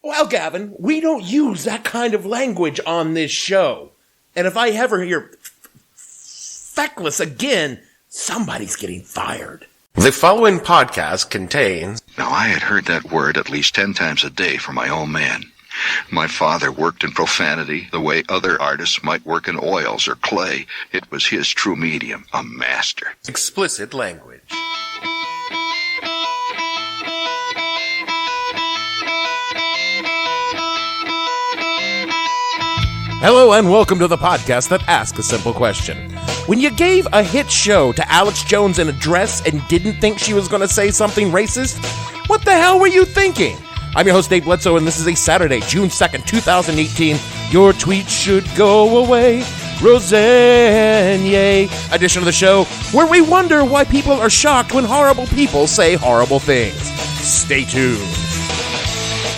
Well, Gavin, we don't use that kind of language on this show. And if I ever hear feckless again, somebody's getting fired. The following podcast contains... Now, I had heard that word at least 10 times a day from my old man. My father worked in profanity the way other artists might work in oils or clay. It was his true medium, a master. Explicit language. Hello and welcome to the podcast that asks a simple question. When you gave a hit show to Alex Jones in a dress and didn't think she was going to say something racist, what the hell were you thinking? I'm your host, Dave Bledsoe, and this is a Saturday, June 2nd, 2018. Your tweet should go away. Roseanne, yay. Edition of the show where we wonder why people are shocked when horrible people say horrible things. Stay tuned.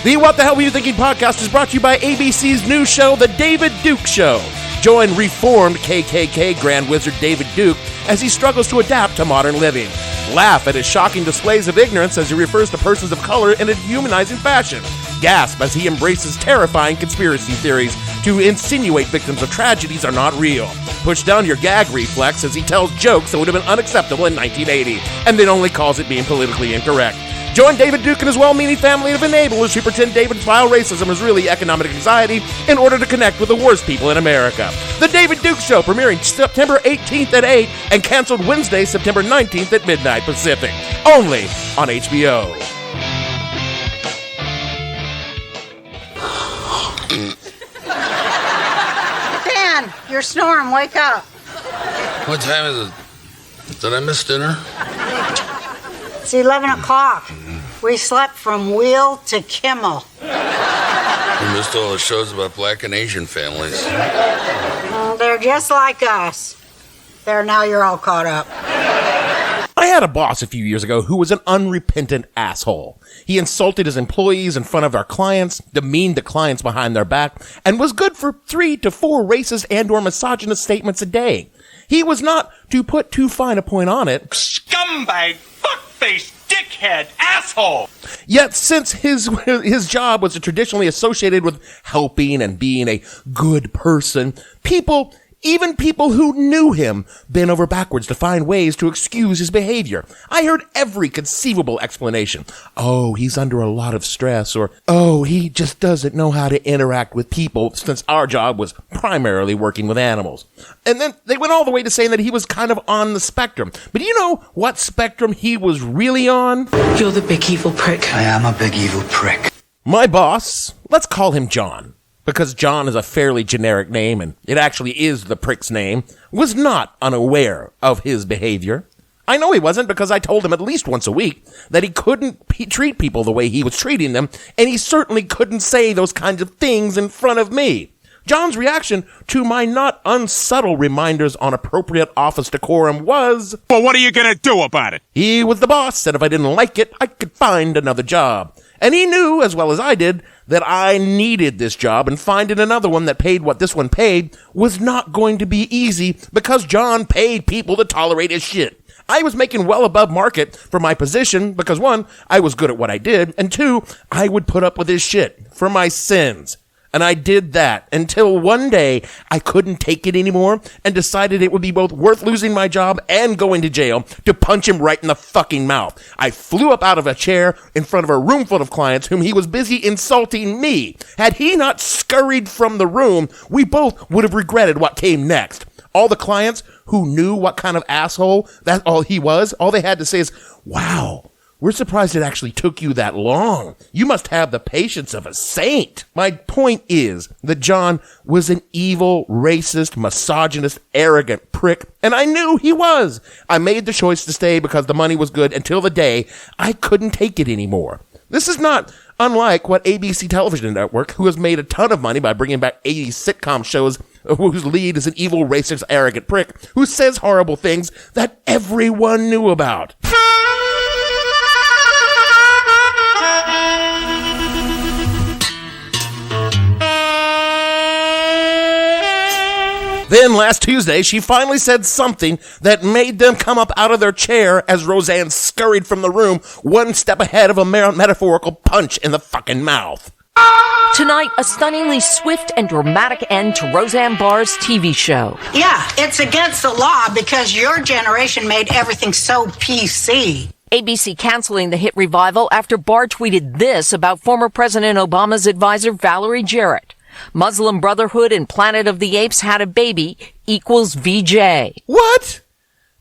The What the Hell Were You Thinking podcast is brought to you by ABC's new show, The David Duke Show. Join reformed KKK Grand Wizard David Duke as he struggles to adapt to modern living. Laugh at his shocking displays of ignorance as he refers to persons of color in a humanizing fashion. Gasp as he embraces terrifying conspiracy theories to insinuate victims of tragedies are not real. Push down your gag reflex as he tells jokes that would have been unacceptable in 1980, and then only calls it being politically incorrect. Join David Duke and his well-meaning family of enablers who pretend David's vile racism is really economic anxiety in order to connect with the worst people in America. The David Duke Show, premiering September 18th at 8 and canceled Wednesday, September 19th at midnight Pacific. Only on HBO. Dan, you're snoring. Wake up. What time is it? Did I miss dinner? It's 11 o'clock. We slept from Wheel to Kimmel. We missed all the shows about black and Asian families. They're just like us. There, now you're all caught up. I had a boss a few years ago who was an unrepentant asshole. He insulted his employees in front of our clients, demeaned the clients behind their back, and was good for 3 to 4 racist and or misogynist statements a day. He was not, to put too fine a point on it, scumbag, fuckface, dickhead, asshole. Yet since his job was traditionally associated with helping and being a good person, even people who knew him, bent over backwards to find ways to excuse his behavior. I heard every conceivable explanation. Oh, he's under a lot of stress, or, oh, he just doesn't know how to interact with people, since our job was primarily working with animals. And then they went all the way to saying that he was kind of on the spectrum. But do you know what spectrum he was really on? You're the big evil prick. I am a big evil prick. My boss, let's call him John, because John is a fairly generic name, and it actually is the prick's name, was not unaware of his behavior. I know he wasn't, because I told him at least once a week that he couldn't treat people the way he was treating them, and he certainly couldn't say those kinds of things in front of me. John's reaction to my not unsubtle reminders on appropriate office decorum was, Well, what are you gonna do about it? he was the boss, said if I didn't like it, I could find another job. And he knew, as well as I did, that I needed this job, and finding another one that paid what this one paid was not going to be easy, because John paid people to tolerate his shit. I was making well above market for my position because, 1, I was good at what I did, and 2, I would put up with his shit for my sins. And I did that until one day I couldn't take it anymore and decided it would be both worth losing my job and going to jail to punch him right in the fucking mouth. I flew up out of a chair in front of a room full of clients whom he was busy insulting me. Had he not scurried from the room, we both would have regretted what came next. All the clients who knew what kind of asshole that all he was, all they had to say is, wow, we're surprised it actually took you that long. You must have the patience of a saint. My point is that John was an evil, racist, misogynist, arrogant prick, and I knew he was. I made the choice to stay because the money was good until the day I couldn't take it anymore. This is not unlike what ABC Television Network, who has made a ton of money by bringing back 80s sitcom shows whose lead is an evil, racist, arrogant prick who says horrible things that everyone knew about. Then last Tuesday, she finally said something that made them come up out of their chair as Roseanne scurried from the room, one step ahead of a metaphorical punch in the fucking mouth. Tonight, a stunningly swift and dramatic end to Roseanne Barr's TV show. Yeah, it's against the law because your generation made everything so PC. ABC canceling the hit revival after Barr tweeted this about former President Obama's advisor Valerie Jarrett. Muslim Brotherhood and Planet of the Apes had a baby equals VJ. What?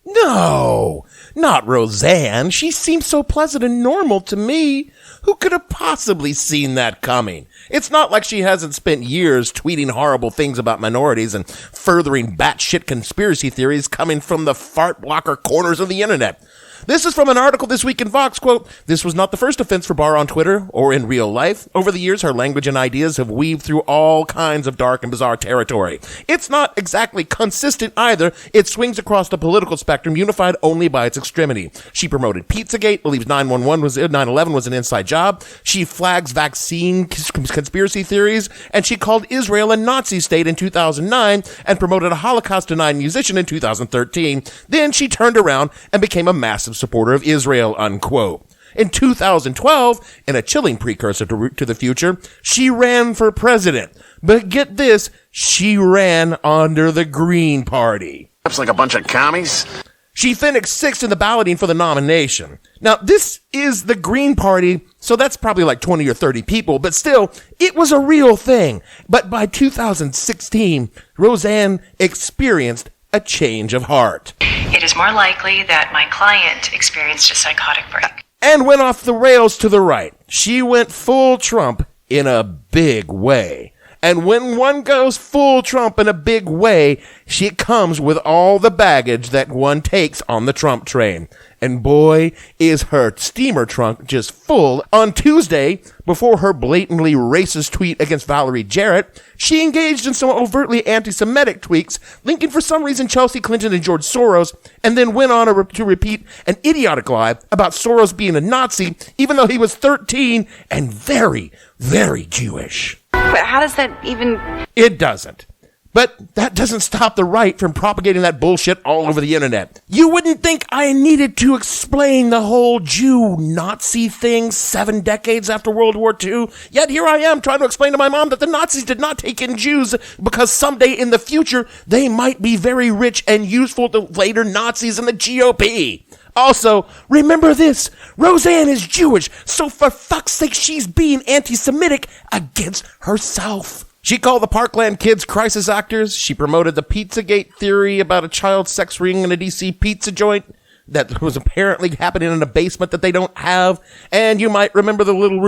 No, not Roseanne. She seems so pleasant and normal to me. Who could have possibly seen that coming? It's not like she hasn't spent years tweeting horrible things about minorities and furthering batshit conspiracy theories coming from the fart blocker corners of the internet. This is from an article this week in Vox, quote, "This was not the first offense for Barr on Twitter or in real life. Over the years, her language and ideas have weaved through all kinds of dark and bizarre territory. It's not exactly consistent either. It swings across the political spectrum, unified only by its extremity. She promoted Pizzagate, believes 9/11 was an inside job. She flags vaccine conspiracy theories, and she called Israel a Nazi state in 2009 and promoted a Holocaust-denying musician in 2013. Then she turned around and became a massive supporter of Israel," unquote. In 2012, in a chilling precursor to the future, she ran for president. But get this, she ran under the Green Party. Looks like a bunch of commies. She finished sixth in the balloting for the nomination. Now, this is the Green Party, so that's probably like 20 or 30 people, but still, it was a real thing. But by 2016, Roseanne experienced a change of heart. It is more likely that my client experienced a psychotic break. And went off the rails to the right. She went full Trump in a big way. And when one goes full Trump in a big way, she comes with all the baggage that one takes on the Trump train. And boy, is her steamer trunk just full. On Tuesday, before her blatantly racist tweet against Valerie Jarrett, she engaged in some overtly anti-Semitic tweets, linking for some reason Chelsea Clinton and George Soros, and then went on to repeat an idiotic lie about Soros being a Nazi, even though he was 13 and very, very Jewish. But how does that even... It doesn't. But that doesn't stop the right from propagating that bullshit all over the internet. You wouldn't think I needed to explain the whole Jew-Nazi thing 7 decades after World War II. Yet here I am trying to explain to my mom that the Nazis did not take in Jews because someday in the future they might be very rich and useful to later Nazis in the GOP. Also, remember this, Roseanne is Jewish, so for fuck's sake she's being anti-Semitic against herself. She called the Parkland kids crisis actors. She promoted the Pizzagate theory about a child sex ring in a DC pizza joint that was apparently happening in a basement that they don't have. And you might remember that little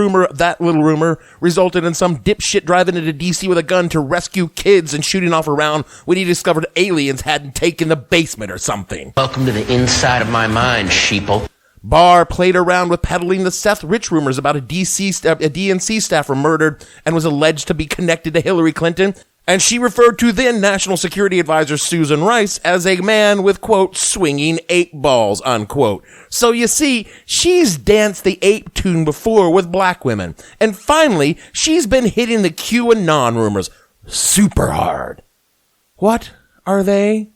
rumor resulted in some dipshit driving into DC with a gun to rescue kids and shooting off around when he discovered aliens hadn't taken the basement or something. Welcome to the inside of my mind, sheeple. Barr played around with peddling the Seth Rich rumors about a DNC staffer murdered and was alleged to be connected to Hillary Clinton. And she referred to then National Security Advisor Susan Rice as a man with, quote, swinging ape balls, unquote. So you see, she's danced the ape tune before with black women. And finally, she's been hitting the QAnon rumors super hard. What are they?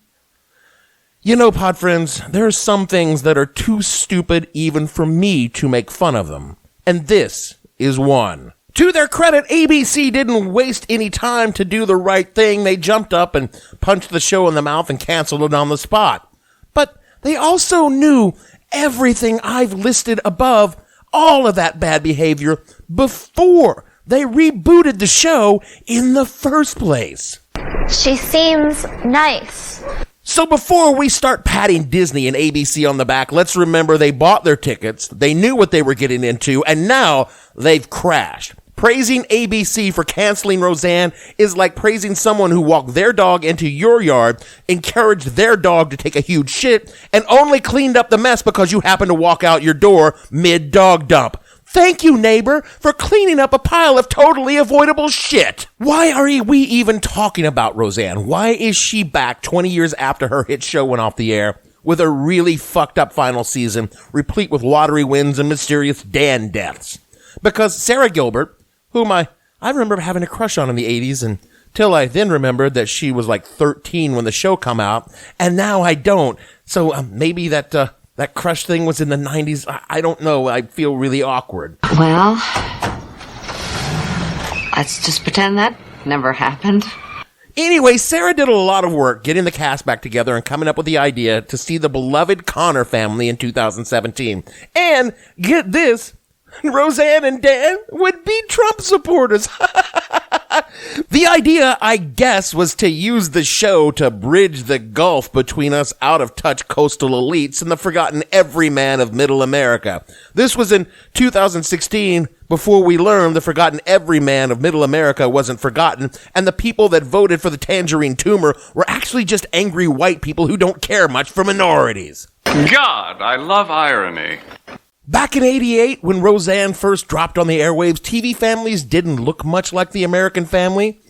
You know, pod friends, there are some things that are too stupid even for me to make fun of them. And this is one. To their credit, ABC didn't waste any time to do the right thing. They jumped up and punched the show in the mouth and canceled it on the spot. But they also knew everything I've listed above, all of that bad behavior, before they rebooted the show in the first place. She seems nice. So before we start patting Disney and ABC on the back, let's remember they bought their tickets, they knew what they were getting into, and now they've crashed. Praising ABC for canceling Roseanne is like praising someone who walked their dog into your yard, encouraged their dog to take a huge shit, and only cleaned up the mess because you happened to walk out your door mid-dog dump. Thank you, neighbor, for cleaning up a pile of totally avoidable shit. Why are we even talking about Roseanne? Why is she back 20 years after her hit show went off the air with a really fucked up final season, replete with lottery wins and mysterious Dan deaths? Because Sarah Gilbert, whom I remember having a crush on in the 80s until I then remembered that she was like 13 when the show come out, and now I don't. So maybe that crush thing was in the 90s. I don't know. I feel really awkward. Well, Let's just pretend that never happened. Anyway, Sarah did a lot of work getting the cast back together and coming up with the idea to see the beloved Connor family in 2017. And get this, Roseanne and Dan would be Trump supporters. The idea, I guess, was to use the show to bridge the gulf between us out-of-touch coastal elites and the forgotten everyman of middle America. This was in 2016, before we learned the forgotten everyman of middle America wasn't forgotten, and the people that voted for the tangerine tumor were actually just angry white people who don't care much for minorities. God, I love irony. Back in '88, when Roseanne first dropped on the airwaves, TV families didn't look much like the American family.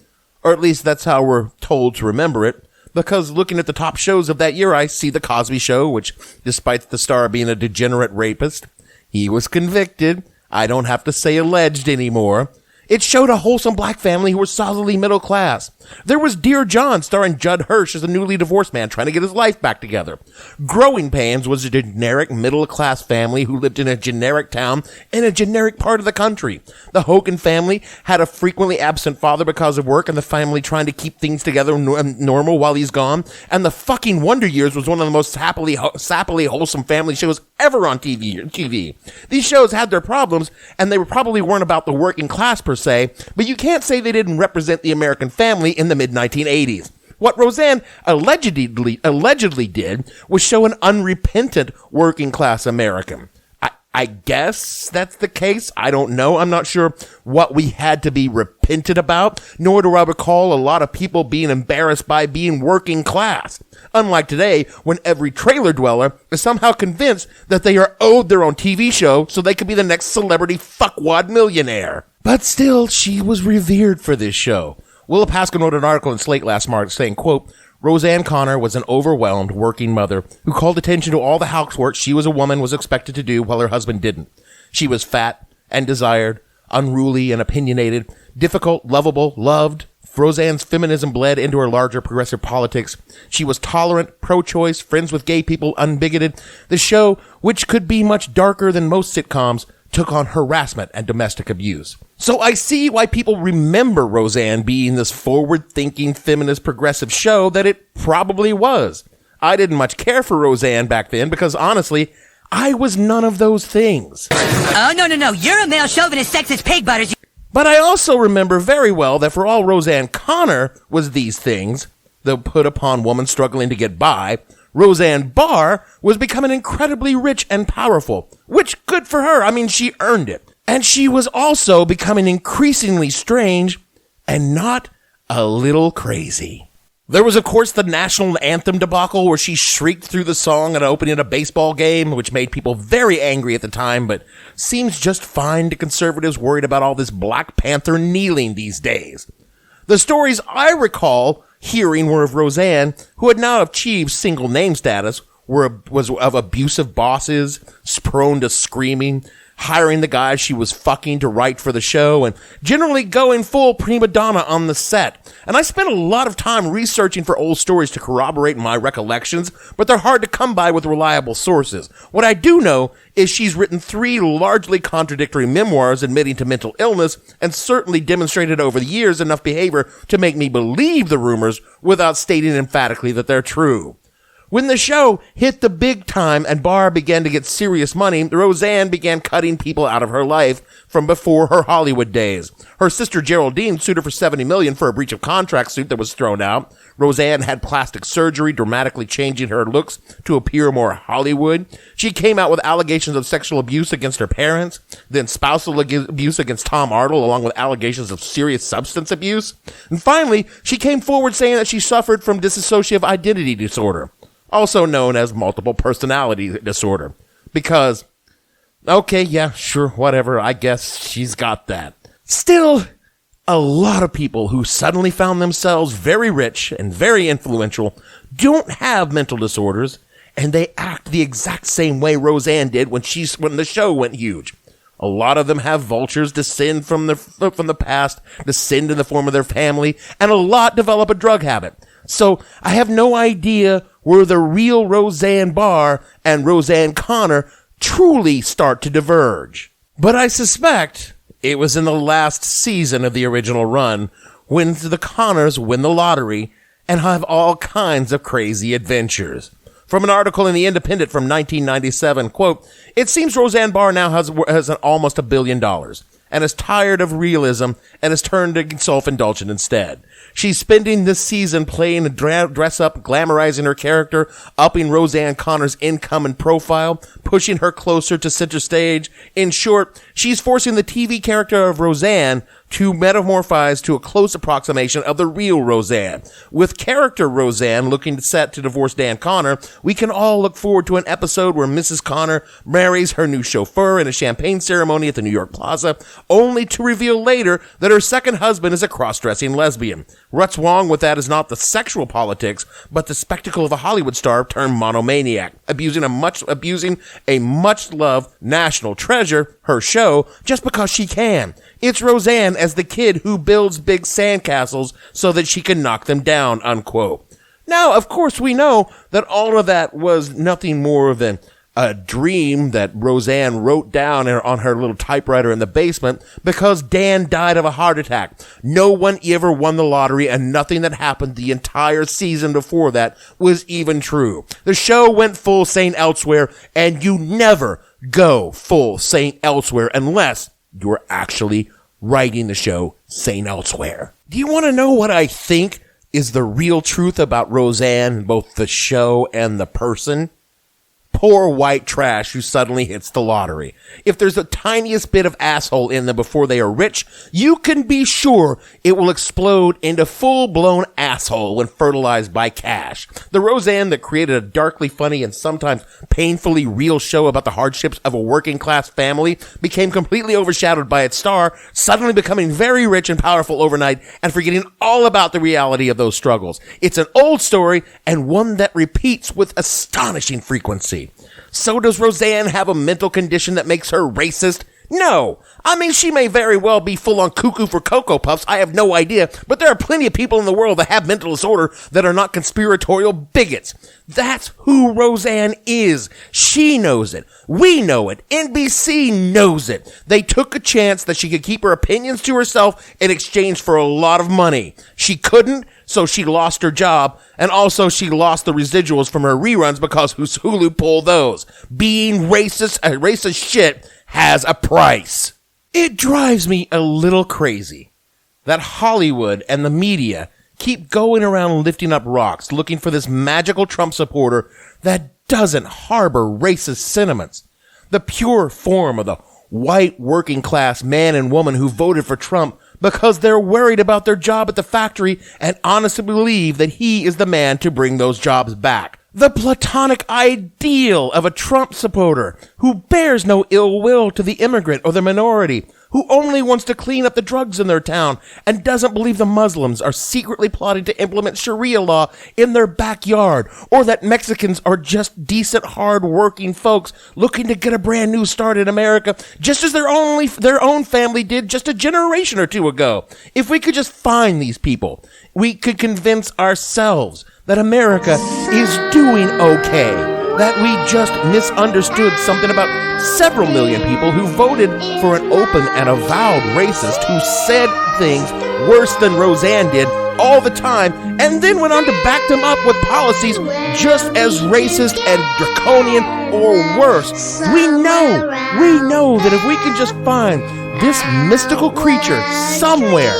Or at least that's how we're told to remember it. Because looking at the top shows of that year, I see The Cosby Show, which, despite the star being a degenerate rapist, he was convicted. I don't have to say alleged anymore. It showed a wholesome black family who were solidly middle class. There was Dear John, starring Judd Hirsch as a newly divorced man trying to get his life back together. Growing Pains was a generic middle class family who lived in a generic town in a generic part of the country. The Hogan family had a frequently absent father because of work and the family trying to keep things together normal while he's gone. And the fucking Wonder Years was one of the most sappily wholesome family shows ever on TV. These shows had their problems, and they probably weren't about the working class per se, but you can't say they didn't represent the American family in the mid-1980s. What Roseanne allegedly did was show an unrepentant working class American. I guess that's the case. I don't know. I'm not sure what we had to be repentant about, nor do I recall a lot of people being embarrassed by being working class. Unlike today, when every trailer dweller is somehow convinced that they are owed their own TV show so they could be the next celebrity fuckwad millionaire. But still, she was revered for this show. Willa Paskin wrote an article in Slate last March saying, quote, Roseanne Connor was an overwhelmed working mother who called attention to all the housework she was a woman was expected to do while her husband didn't. She was fat and desired, unruly and opinionated, difficult, lovable, loved. Roseanne's feminism bled into her larger progressive politics. She was tolerant, pro-choice, friends with gay people, unbigoted. The show, which could be much darker than most sitcoms, took on harassment and domestic abuse. So I see why people remember Roseanne being this forward-thinking, feminist, progressive show that it probably was. I didn't much care for Roseanne back then because, honestly, I was none of those things. Oh, no. You're a male chauvinist, sexist pig butters. But I also remember very well that for all Roseanne Connor was these things, the put upon woman struggling to get by, Roseanne Barr was becoming incredibly rich and powerful, which good for her. I mean, she earned it. And she was also becoming increasingly strange and not a little crazy. There was, of course, the national anthem debacle where she shrieked through the song at opening a baseball game, which made people very angry at the time, but seems just fine to conservatives worried about all this Black Panther kneeling these days. The stories I recall hearing were of Roseanne, who had now achieved single name status, was of abusive bosses, prone to screaming, hiring the guys she was fucking to write for the show, and generally going full prima donna on the set. And I spent a lot of time researching for old stories to corroborate my recollections, but they're hard to come by with reliable sources. What I do know is she's written 3 largely contradictory memoirs admitting to mental illness, and certainly demonstrated over the years enough behavior to make me believe the rumors without stating emphatically that they're true. When the show hit the big time and Barr began to get serious money, Roseanne began cutting people out of her life from before her Hollywood days. Her sister Geraldine sued her for $70 million for a breach of contract suit that was thrown out. Roseanne had plastic surgery, dramatically changing her looks to appear more Hollywood. She came out with allegations of sexual abuse against her parents, then spousal abuse against Tom Arnold, along with allegations of serious substance abuse. And finally, she came forward saying that she suffered from dissociative identity disorder, also known as multiple personality disorder. Because, okay, yeah, sure, whatever, I guess she's got that. Still, a lot of people who suddenly found themselves very rich and very influential don't have mental disorders, and they act the exact same way Roseanne did when the show went huge. A lot of them have vultures descend from the past, descend in the form of their family, and a lot develop a drug habit. So I have no idea where the real Roseanne Barr and Roseanne Connor truly start to diverge. But I suspect It was in the last season of the original run when the Connors win the lottery and have all kinds of crazy adventures. From an article in The Independent from 1997, quote, "It seems Roseanne Barr now has almost $1 billion and is tired of realism and has turned to self-indulgent instead. She's spending this season playing a dress-up, glamorizing her character, upping Roseanne Connor's income and profile, pushing her closer to center stage. In short, she's forcing the TV character of Roseanne to metamorphose to a close approximation of the real Roseanne. With character Roseanne looking set to divorce Dan Connor, we can all look forward to an episode where Mrs. Connor marries her new chauffeur in a champagne ceremony at the New York Plaza, only to reveal later that her second husband is a cross-dressing lesbian. What's wrong with that is not the sexual politics, but the spectacle of a Hollywood star turned monomaniac, abusing a much-loved national treasure, her show, just because she can. It's Roseanne as the kid who builds big sandcastles so that she can knock them down," unquote. Now, of course, we know that all of that was nothing more than a dream that Roseanne wrote down on her little typewriter in the basement because Dan died of a heart attack. No one ever won the lottery, and nothing that happened the entire season before that was even true. The show went full St. Elsewhere, and you never go full St. Elsewhere unless you're actually writing the show St. Elsewhere. Do you want to know what I think is the real truth about Roseanne, both the show and the person? Poor white trash who suddenly hits the lottery. If there's the tiniest bit of asshole in them before they are rich, you can be sure it will explode into full-blown asshole when fertilized by cash. The Roseanne that created a darkly funny and sometimes painfully real show about the hardships of a working-class family became completely overshadowed by its star, suddenly becoming very rich and powerful overnight and forgetting all about the reality of those struggles. It's an old story and one that repeats with astonishing frequency. So does Roseanne have a mental condition that makes her racist? No. I mean, she may very well be full on cuckoo for Cocoa Puffs. I have no idea. But there are plenty of people in the world that have mental disorder that are not conspiratorial bigots. That's who Roseanne is. She knows it. We know it. NBC knows it. They took a chance that she could keep her opinions to herself in exchange for a lot of money. She couldn't, so she lost her job, and also she lost the residuals from her reruns because Hulu pulled those. Being racist shit has a price. It drives me a little crazy that Hollywood and the media keep going around lifting up rocks looking for this magical Trump supporter that doesn't harbor racist sentiments. The pure form of the white working class man and woman who voted for Trump because they're worried about their job at the factory and honestly believe that he is the man to bring those jobs back. The platonic ideal of a Trump supporter who bears no ill will to the immigrant or the minority, who only wants to clean up the drugs in their town and doesn't believe the Muslims are secretly plotting to implement Sharia law in their backyard, or that Mexicans are just decent, hard-working folks looking to get a brand new start in America, just as their own family did just a generation or two ago. If we could just find these people, we could convince ourselves that America is doing okay, that we just misunderstood something about several million people who voted for an open and avowed racist who said things worse than Roseanne did all the time, and then went on to back them up with policies just as racist and draconian or worse. We know that if we can just find this mystical creature somewhere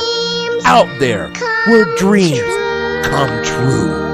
out there where dreams come true.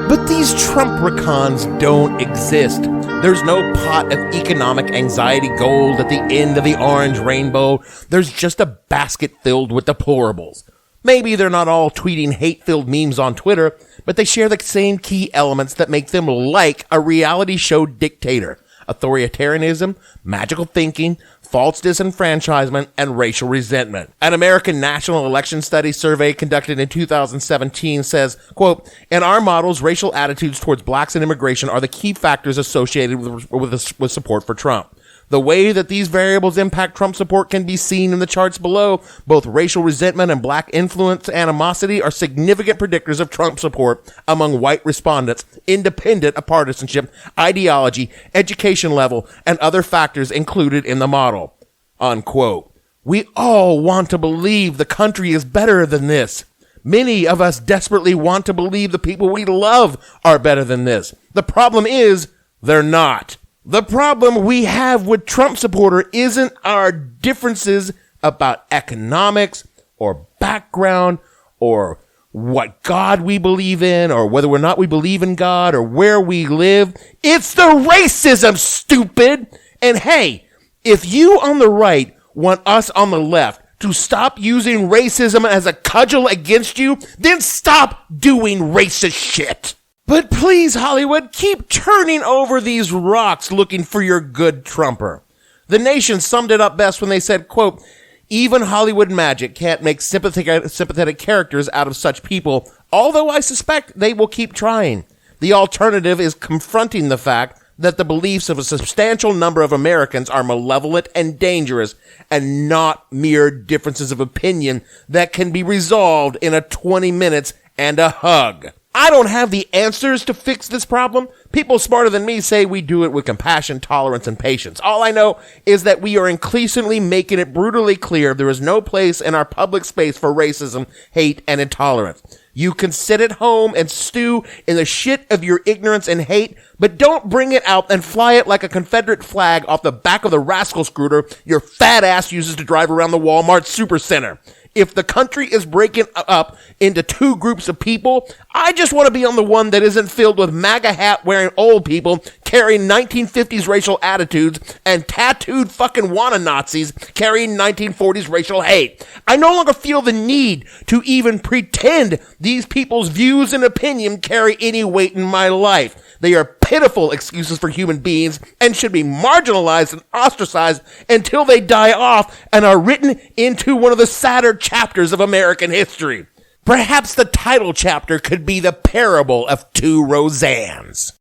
But these Trump-ricons don't exist. There's no pot of economic anxiety gold at the end of the orange rainbow. There's just a basket filled with deplorables. Maybe they're not all tweeting hate-filled memes on Twitter, but they share the same key elements that make them like a reality show dictator: authoritarianism, magical thinking, false disenfranchisement, and racial resentment. An American National Election Studies survey conducted in 2017 says, quote, "In our models, racial attitudes towards blacks and immigration are the key factors associated with support for Trump. The way that these variables impact Trump support can be seen in the charts below. Both racial resentment and black influence animosity are significant predictors of Trump support among white respondents, independent of partisanship, ideology, education level, and other factors included in the model," unquote. We all want to believe the country is better than this. Many of us desperately want to believe the people we love are better than this. The problem is, they're not. The problem we have with Trump supporter isn't our differences about economics or background or what God we believe in or whether or not we believe in God or where we live. It's the racism, stupid! And hey, if you on the right want us on the left to stop using racism as a cudgel against you, then stop doing racist shit. But please, Hollywood, keep turning over these rocks looking for your good Trumper. The Nation summed it up best when they said, quote, even Hollywood magic can't make sympathetic characters out of such people, although I suspect they will keep trying. The alternative is confronting the fact that the beliefs of a substantial number of Americans are malevolent and dangerous and not mere differences of opinion that can be resolved in a 20 minutes and a hug. I don't have the answers to fix this problem. People smarter than me say we do it with compassion, tolerance, and patience. All I know is that we are increasingly making it brutally clear there is no place in our public space for racism, hate, and intolerance. You can sit at home and stew in the shit of your ignorance and hate, but don't bring it out and fly it like a Confederate flag off the back of the rascal scooter your fat ass uses to drive around the Walmart supercenter. If the country is breaking up into two groups of people, I just want to be on the one that isn't filled with MAGA hat wearing old people carrying 1950s racial attitudes and tattooed fucking wanna Nazis carrying 1940s racial hate. I no longer feel the need to even pretend these people's views and opinion carry any weight in my life. They are pitiful excuses for human beings and should be marginalized and ostracized until they die off and are written into one of the sadder chapters of American history. Perhaps the title chapter could be The Parable of Two Roseannes.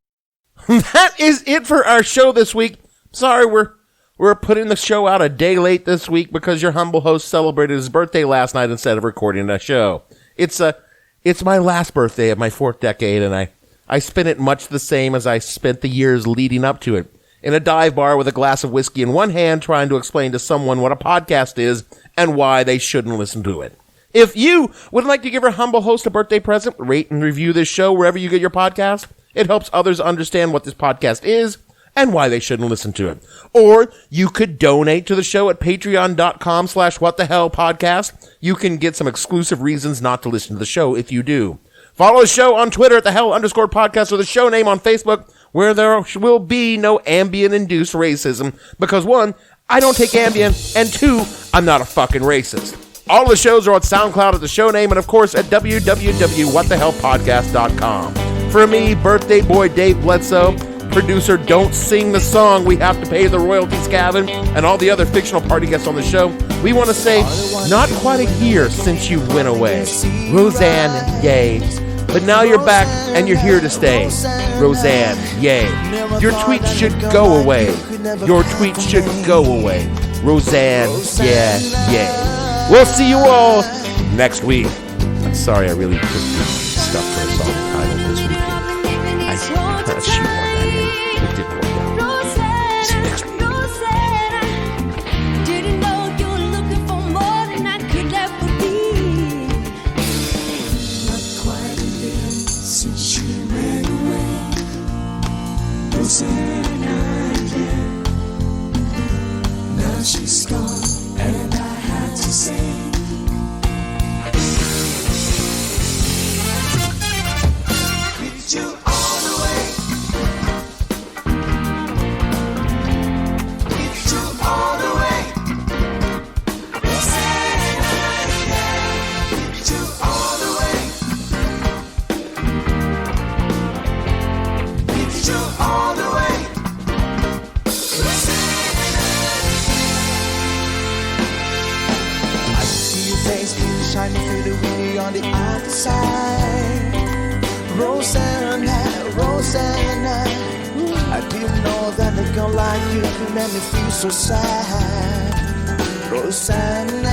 That is it for our show this week. Sorry, we're putting the show out a day late this week because your humble host celebrated his birthday last night instead of recording a show. It's my last birthday of my 4th decade, and I spent it much the same as I spent the years leading up to it. In a dive bar with a glass of whiskey in one hand, trying to explain to someone what a podcast is and why they shouldn't listen to it. If you would like to give your humble host a birthday present, rate and review this show wherever you get your podcast. It helps others understand what this podcast is and why they shouldn't listen to it. Or you could donate to the show at patreon.com/whatthehellpodcast. You can get some exclusive reasons not to listen to the show if you do. Follow the show on Twitter at @thehell_podcast or the show name on Facebook, where there will be no Ambien-induced racism. Because 1, I don't take Ambien, and 2, I'm not a fucking racist. All the shows are on SoundCloud at the show name, and of course at www.whatthehellpodcast.com. For me, birthday boy Dave Bledsoe, producer Don't Sing the Song, we have to pay the royalties, Gavin, and all the other fictional party guests on the show, we want to say, not quite a year since you went away. Roseanne, yay. But now you're back, and you're here to stay. Roseanne, yay. Your tweets should go away. Your tweets should go away. Roseanne, yeah, yay. We'll see you all next week. I'm sorry I really took stuff for the song title this weekend. I shoot one that in. It didn't work out. See you next week. Now she's gone, and I had to say, with you all the way, with you all the way, with you all the way, with you all the way. Shining through the window on the other side. Roseanne, Roseanne, I didn't know that a girl like you could make me feel so sad. Roseanne.